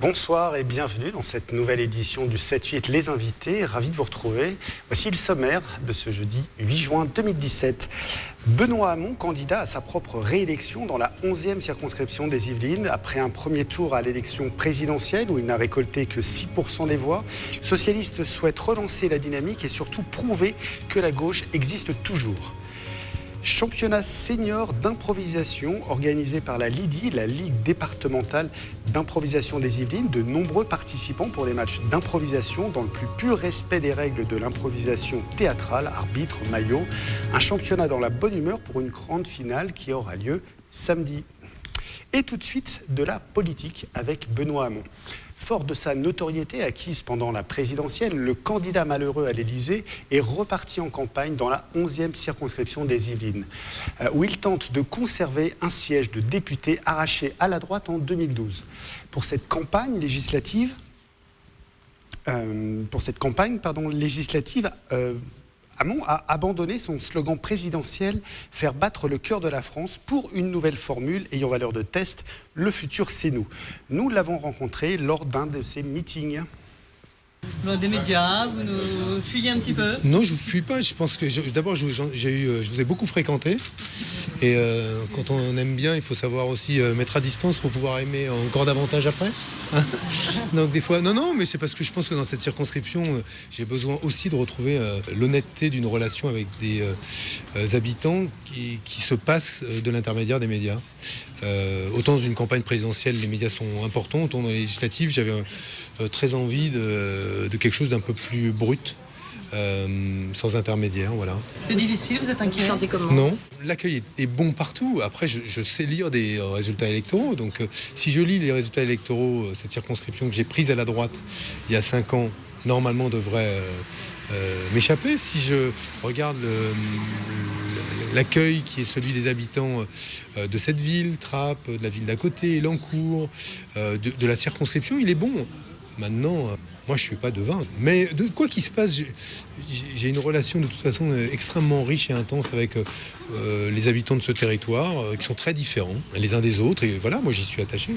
Bonsoir et bienvenue dans cette nouvelle édition du 7-8 Les Invités. Ravi de vous retrouver. Voici le sommaire de ce jeudi 8 juin 2017. Benoît Hamon, candidat à sa propre réélection dans la 11e circonscription des Yvelines. Après un premier tour à l'élection présidentielle où il n'a récolté que 6% des voix, le socialiste souhaite relancer la dynamique et surtout prouver que la gauche existe toujours. Championnat senior d'improvisation organisé par la LIDI, la Ligue départementale d'improvisation des Yvelines. De nombreux participants pour des matchs d'improvisation dans le plus pur respect des règles de l'improvisation théâtrale, arbitre, maillot. Un championnat dans la bonne humeur pour une grande finale qui aura lieu samedi. Et tout de suite, de la politique avec Benoît Hamon. Fort de sa notoriété acquise pendant la présidentielle, le candidat malheureux à l'Élysée est reparti en campagne dans la 11e circonscription des Yvelines, où il tente de conserver un siège de député arraché à la droite en 2012. Pour cette campagne législative, Hamon a abandonné son slogan présidentiel « Faire battre le cœur de la France » pour une nouvelle formule ayant valeur de test « Le futur, c'est nous ». Nous l'avons rencontré lors d'un de ses meetings. Loin des médias, vous nous fuyez un petit peu? Non, je ne vous fuis pas. Je pense que d'abord, je vous ai beaucoup fréquenté. Et quand on aime bien, il faut savoir aussi mettre à distance pour pouvoir aimer encore davantage après. Donc des fois, non, mais c'est parce que je pense que dans cette circonscription, j'ai besoin aussi de retrouver l'honnêteté d'une relation avec des habitants qui se passent de l'intermédiaire des médias. Autant dans une campagne présidentielle, les médias sont importants, autant dans les législatives, j'avais très envie de quelque chose d'un peu plus brut. Sans intermédiaire, voilà. C'est difficile, vous êtes inquiet? Vous sentez comment? Non, l'accueil est bon partout. Après, je sais lire des résultats électoraux. Donc, si je lis les résultats électoraux, cette circonscription que j'ai prise à la droite il y a 5 ans, normalement devrait m'échapper. Si je regarde l'accueil qui est celui des habitants de cette ville, Trappes, de la ville d'à côté, Elancourt, de la circonscription, il est bon. Maintenant... Moi, je ne suis pas devin. Mais de quoi qu'il se passe, j'ai une relation de toute façon extrêmement riche et intense avec les habitants de ce territoire, qui sont très différents les uns des autres. Et voilà, moi, j'y suis attaché.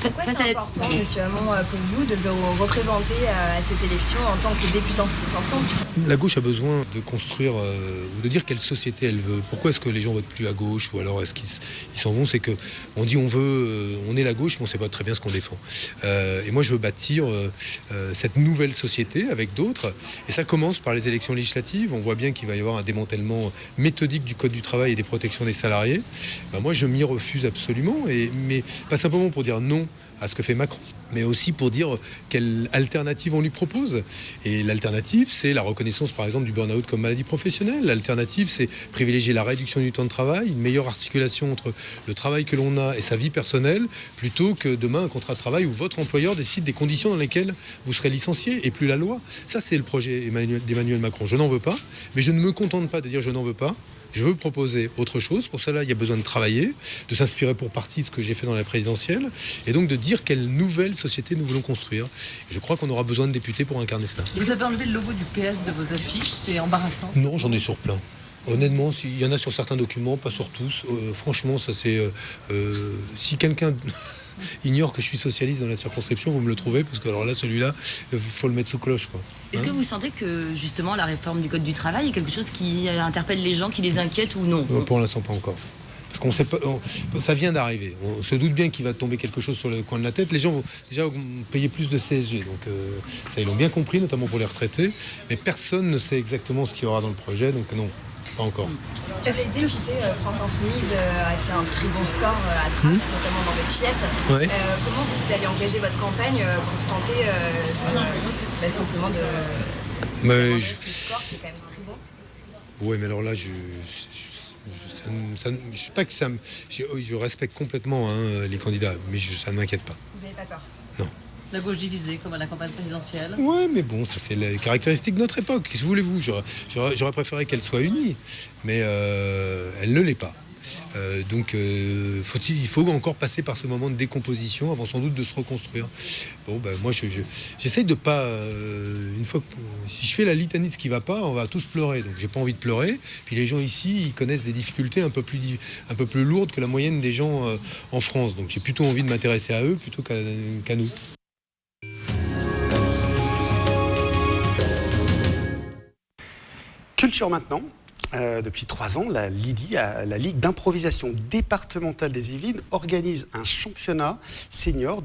Pourquoi c'est important, monsieur Hamon, pour vous, de vous représenter à cette élection en tant que députant sortant? La gauche a besoin de construire, ou de dire quelle société elle veut. Pourquoi est-ce que les gens votent plus à gauche? Ou alors est-ce qu'ils s'en vont? C'est qu'on dit on est la gauche, mais on ne sait pas très bien ce qu'on défend. Et moi, je veux bâtir... cette nouvelle société avec d'autres. Et ça commence par les élections législatives. On voit bien qu'il va y avoir un démantèlement méthodique du Code du travail et des protections des salariés. Moi, je m'y refuse absolument. Mais pas simplement pour dire non à ce que fait Macron, mais aussi pour dire quelle alternative on lui propose. Et l'alternative, c'est la reconnaissance, par exemple, du burn-out comme maladie professionnelle. L'alternative, c'est privilégier la réduction du temps de travail, une meilleure articulation entre le travail que l'on a et sa vie personnelle, plutôt que demain un contrat de travail où votre employeur décide des conditions dans lesquelles vous serez licencié et plus la loi. Ça, c'est le projet d'Emmanuel Macron. Je n'en veux pas, mais je ne me contente pas de dire je n'en veux pas. Je veux proposer autre chose. Pour cela, il y a besoin de travailler, de s'inspirer pour partie de ce que j'ai fait dans la présidentielle, et donc de dire quelle nouvelle société nous voulons construire. Et je crois qu'on aura besoin de députés pour incarner cela. Vous avez enlevé le logo du PS de vos affiches, c'est embarrassant. Non, j'en ai sur plein. Honnêtement, il y en a sur certains documents, pas sur tous. Franchement, ça c'est... si quelqu'un... ignore que je suis socialiste dans la circonscription, vous me le trouvez, parce que alors là, celui-là, il faut le mettre sous cloche, quoi. Est-ce que vous sentez que justement la réforme du Code du travail est quelque chose qui interpelle les gens, qui les inquiète ou non? Pour l'instant, pas encore. Parce qu'on sait pas, ça vient d'arriver. On se doute bien qu'il va tomber quelque chose sur le coin de la tête. Les gens vont déjà payer plus de CSG, donc ça ils l'ont bien compris, notamment pour les retraités. Mais personne ne sait exactement ce qu'il y aura dans le projet, donc non. Pas encore. Sur les députés, France Insoumise a fait un très bon score à Trappes, notamment dans votre fief. Ouais. Comment vous allez engager votre campagne pour tenter simplement de ce score qui est quand même très bon? Oui, mais alors là, je sais pas que ça je respecte complètement les candidats, mais ça ne m'inquiète pas. Vous n'avez pas peur? Non. La gauche divisée, comme à la campagne présidentielle. Ouais, mais bon, ça c'est les caractéristiques de notre époque. Qu'est-ce que voulez-vous? J'aurais préféré qu'elle soit unie, mais elle ne l'est pas. Donc il faut encore passer par ce moment de décomposition avant sans doute de se reconstruire. Bon, moi j'essaye de pas une fois si je fais la litanie de ce qui va pas, on va tous pleurer, donc j'ai pas envie de pleurer. Puis les gens ici, ils connaissent des difficultés un peu plus lourdes que la moyenne des gens en France, donc j'ai plutôt envie de m'intéresser à eux plutôt qu'à nous. culture maintenant. Depuis 3 ans, la LIDI, la Ligue d'improvisation départementale des Yvelines, organise un championnat senior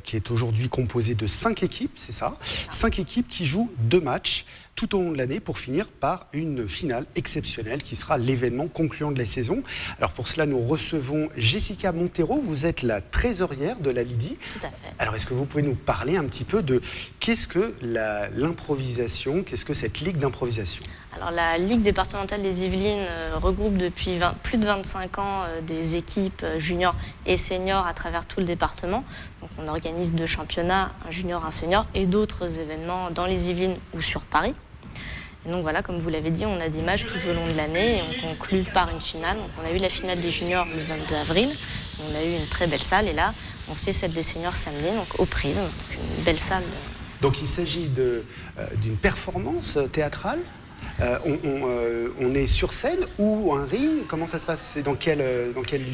qui est aujourd'hui composé de 5 équipes, c'est ça ? 5 équipes qui jouent 2 matchs tout au long de l'année pour finir par une finale exceptionnelle qui sera l'événement concluant de la saison. Alors pour cela, nous recevons Jessica Montero. Vous êtes la trésorière de la LIDI. Tout à fait. Alors est-ce que vous pouvez nous parler un petit peu de qu'est-ce que l'improvisation, qu'est-ce que cette ligue d'improvisation ? Alors la Ligue départementale des Yvelines regroupe depuis plus de 25 ans des équipes juniors et seniors à travers tout le département. Donc on organise 2 championnats, un junior, un senior, et d'autres événements dans les Yvelines ou sur Paris. Et donc voilà, comme vous l'avez dit, on a des matchs tout au long de l'année et on conclut par une finale. Donc on a eu la finale des juniors le 22 avril, on a eu une très belle salle et là on fait celle des seniors samedi, donc au Prisme, donc une belle salle. Donc il s'agit d'une performance théâtrale. On est sur scène ou un ring? Comment ça se passe? C'est dans quel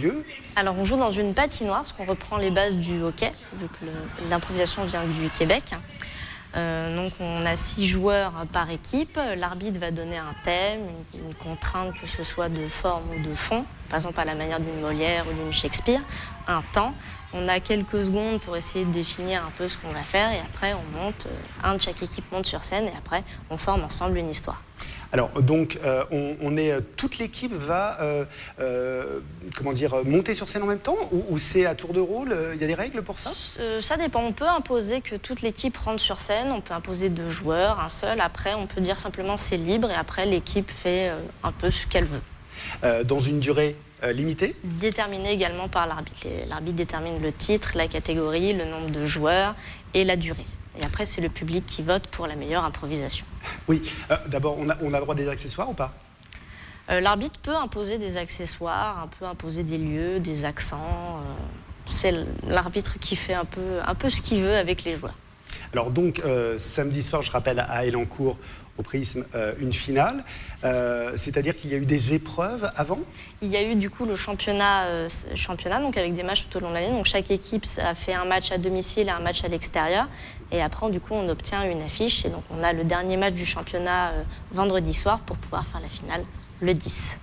lieu? Alors on joue dans une patinoire parce qu'on reprend les bases du hockey, vu que l'improvisation vient du Québec. Donc on a 6 joueurs par équipe. L'arbitre va donner un thème, une contrainte, que ce soit de forme ou de fond, par exemple à la manière d'une Molière ou d'une Shakespeare, un temps. On a quelques secondes pour essayer de définir un peu ce qu'on va faire et après on monte, un de chaque équipe monte sur scène et après on forme ensemble une histoire. Alors donc toute l'équipe va monter sur scène en même temps ou c'est à tour de rôle? Il y a des règles pour ça? Ça dépend. On peut imposer que toute l'équipe rentre sur scène. On peut imposer 2 joueurs, un seul. Après, on peut dire simplement c'est libre et après l'équipe fait un peu ce qu'elle veut. Dans une durée limitée? Déterminée également par l'arbitre. L'arbitre détermine le titre, la catégorie, le nombre de joueurs et la durée. Et après, c'est le public qui vote pour la meilleure improvisation. Oui. D'abord, on a droit à des accessoires ou pas? L'arbitre peut imposer des accessoires, peut imposer des lieux, des accents. C'est l'arbitre qui fait un peu ce qu'il veut avec les joueurs. Alors donc, samedi soir, je rappelle, à Elancourt, au Prisme, une finale. C'est-à-dire qu'il y a eu des épreuves avant? Il y a eu du coup le championnat, donc avec des matchs tout au long de l'année. Donc chaque équipe a fait un match à domicile et un match à l'extérieur. Et après, du coup, on obtient une affiche. Et donc on a le dernier match du championnat vendredi soir pour pouvoir faire la finale le 10.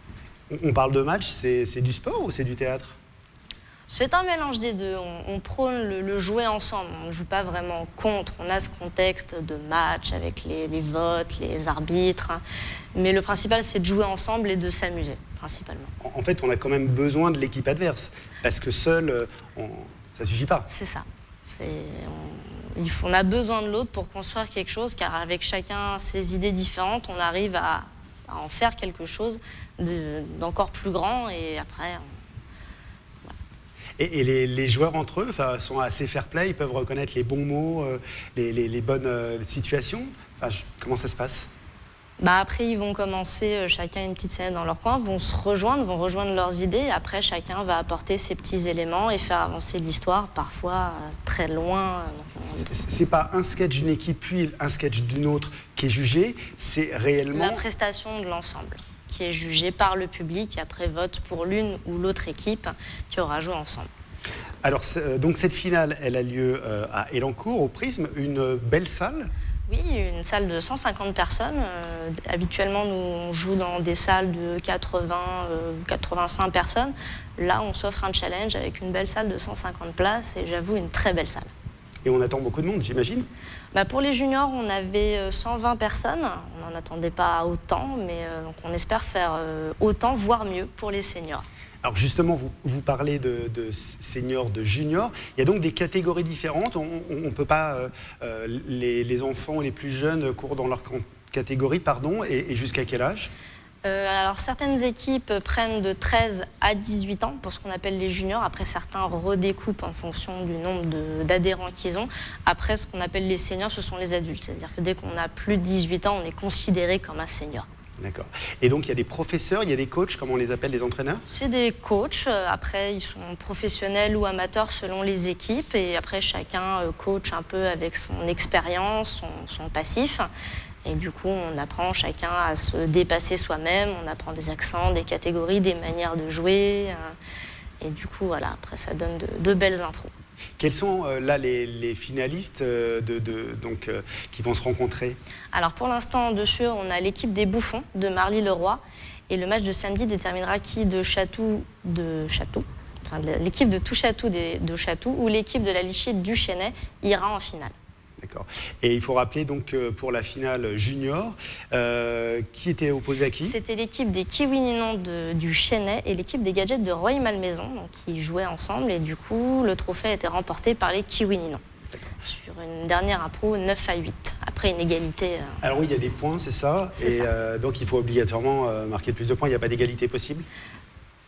On parle de match, c'est du sport ou c'est du théâtre? C'est un mélange des deux. On prône le jouer ensemble. On ne joue pas vraiment contre. On a ce contexte de match avec les votes, les arbitres. Mais le principal, c'est de jouer ensemble et de s'amuser, principalement. En fait, on a quand même besoin de l'équipe adverse. Parce que seul, ça ne suffit pas. C'est ça. On a besoin de l'autre pour construire quelque chose, car avec chacun ses idées différentes, on arrive à en faire quelque chose d'encore plus grand. Et après... Et les joueurs entre eux sont assez fair-play, ils peuvent reconnaître les bons mots, les bonnes situations. Comment ça se passe? Après, ils vont commencer chacun une petite scène dans leur coin, vont rejoindre leurs idées. Et après, chacun va apporter ses petits éléments et faire avancer l'histoire, parfois très loin. C'est pas un sketch d'une équipe puis un sketch d'une autre qui est jugé, c'est réellement... La prestation de l'ensemble qui est jugée par le public et après vote pour l'une ou l'autre équipe qui aura joué ensemble. Alors, donc cette finale, elle a lieu à Elancourt, au Prisme, une belle salle? Oui, une salle de 150 personnes. Habituellement, nous, on joue dans des salles de 80, 85 personnes. Là, on s'offre un challenge avec une belle salle de 150 places et j'avoue, une très belle salle. Et on attend beaucoup de monde, j'imagine? Pour les juniors, on avait 120 personnes. On n'en attendait pas autant, mais donc on espère faire autant, voire mieux pour les seniors. Alors justement, vous parlez de seniors, de juniors. Il y a donc des catégories différentes. On ne peut pas... les enfants les plus jeunes courent dans leur catégorie, et jusqu'à quel âge? Alors certaines équipes prennent de 13 à 18 ans pour ce qu'on appelle les juniors. Après, certains redécoupent en fonction du nombre d'adhérents qu'ils ont. Après, ce qu'on appelle les seniors, ce sont les adultes. C'est-à-dire que dès qu'on a plus de 18 ans, on est considéré comme un senior. D'accord. Et donc, il y a des professeurs, il y a des coachs, comment on les appelle, les entraîneurs? C'est des coachs. Après, ils sont professionnels ou amateurs selon les équipes. Et après, chacun coach un peu avec son expérience, son passif. Et du coup, on apprend chacun à se dépasser soi-même. On apprend des accents, des catégories, des manières de jouer. Et du coup, voilà, après, ça donne de belles impros. Quels sont là les finalistes qui vont se rencontrer? Alors pour l'instant, dessus, on a l'équipe des Bouffons de Marly-le-Roi. Et le match de samedi déterminera qui de Chatou, enfin, l'équipe de Touchatou de Chatou ou l'équipe de la Lichide du Chesnay ira en finale. D'accord. Et il faut rappeler donc pour la finale junior, qui était opposé à qui? C'était l'équipe des Kiwininon du Chesnay et l'équipe des Gadgets de Rueil-Malmaison, donc qui jouaient ensemble. Et du coup, le trophée a été remporté par les Kiwininon. Sur une dernière impro 9-8, après une égalité. Alors oui, il y a des points, c'est ça. Donc il faut obligatoirement marquer le plus de points. Il n'y a pas d'égalité possible?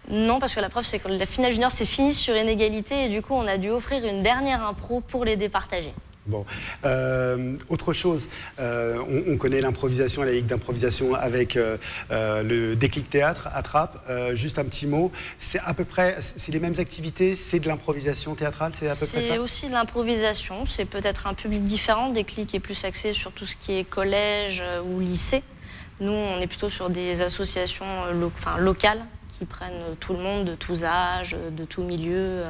Non, parce que la preuve, c'est que la finale junior s'est finie sur une égalité et du coup, on a dû offrir une dernière impro pour les départager. Bon. Autre chose, on connaît l'improvisation, la ligue d'improvisation avec le déclic théâtre, Attrape. Juste un petit mot, c'est à peu près, c'est les mêmes activités, c'est de l'improvisation théâtrale, c'est à peu près ça? C'est aussi de l'improvisation, c'est peut-être un public différent. Déclic est plus axé sur tout ce qui est collège ou lycée. Nous, on est plutôt sur des associations locales qui prennent tout le monde de tous âges, de tout milieu.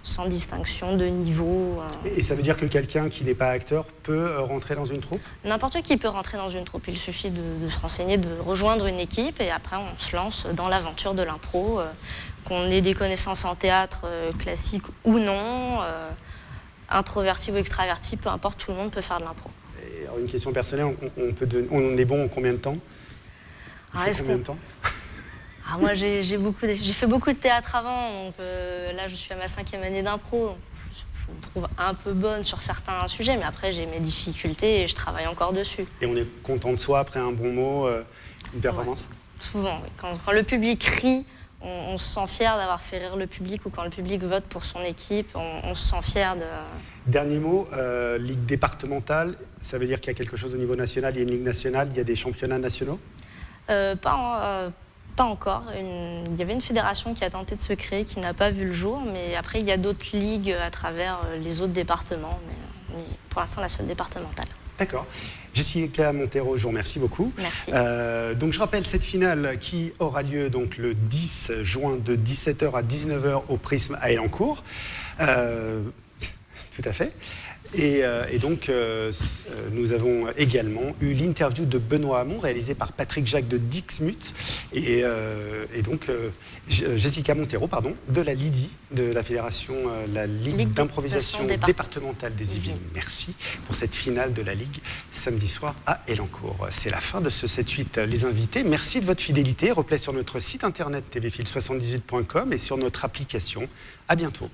Sans distinction de niveau. Et ça veut dire que quelqu'un qui n'est pas acteur peut rentrer dans une troupe? N'importe qui peut rentrer dans une troupe. Il suffit de se renseigner, de rejoindre une équipe et après on se lance dans l'aventure de l'impro. Qu'on ait des connaissances en théâtre classique ou non, introverti ou extraverti, peu importe, tout le monde peut faire de l'impro. Alors une question personnelle, on est bon en combien de temps? Combien de temps? Moi, j'ai fait beaucoup de théâtre avant, donc là, je suis à ma 5e année d'impro. Donc je me trouve un peu bonne sur certains sujets, mais après, j'ai mes difficultés et je travaille encore dessus. Et on est content de soi après un bon mot, une performance? Ouais, souvent, oui. Quand le public rit, on se sent fier d'avoir fait rire le public, ou quand le public vote pour son équipe, on se sent fier de... Dernier mot, ligue départementale, ça veut dire qu'il y a quelque chose au niveau national, il y a une ligue nationale, il y a des championnats nationaux? Pas encore. Il y avait une fédération qui a tenté de se créer, qui n'a pas vu le jour, mais après il y a d'autres ligues à travers les autres départements, mais pour l'instant la seule départementale. D'accord. Jessica Montero, je vous remercie beaucoup. Merci. Donc je rappelle cette finale qui aura lieu donc le 10 juin de 17h à 19h au Prisme à Elancourt. Tout à fait. Et donc, nous avons également eu l'interview de Benoît Hamon, réalisée par Patrick Jacques de Dixmuth, et donc Jessica Montero, de la LIDI, de la Fédération, la Ligue d'improvisation départementale des Yvelines. Merci pour cette finale de la Ligue, samedi soir à Elancourt. C'est la fin de ce 7-8 Les Invités. Merci de votre fidélité. Replay sur notre site internet tvfil78.com et sur notre application. À bientôt.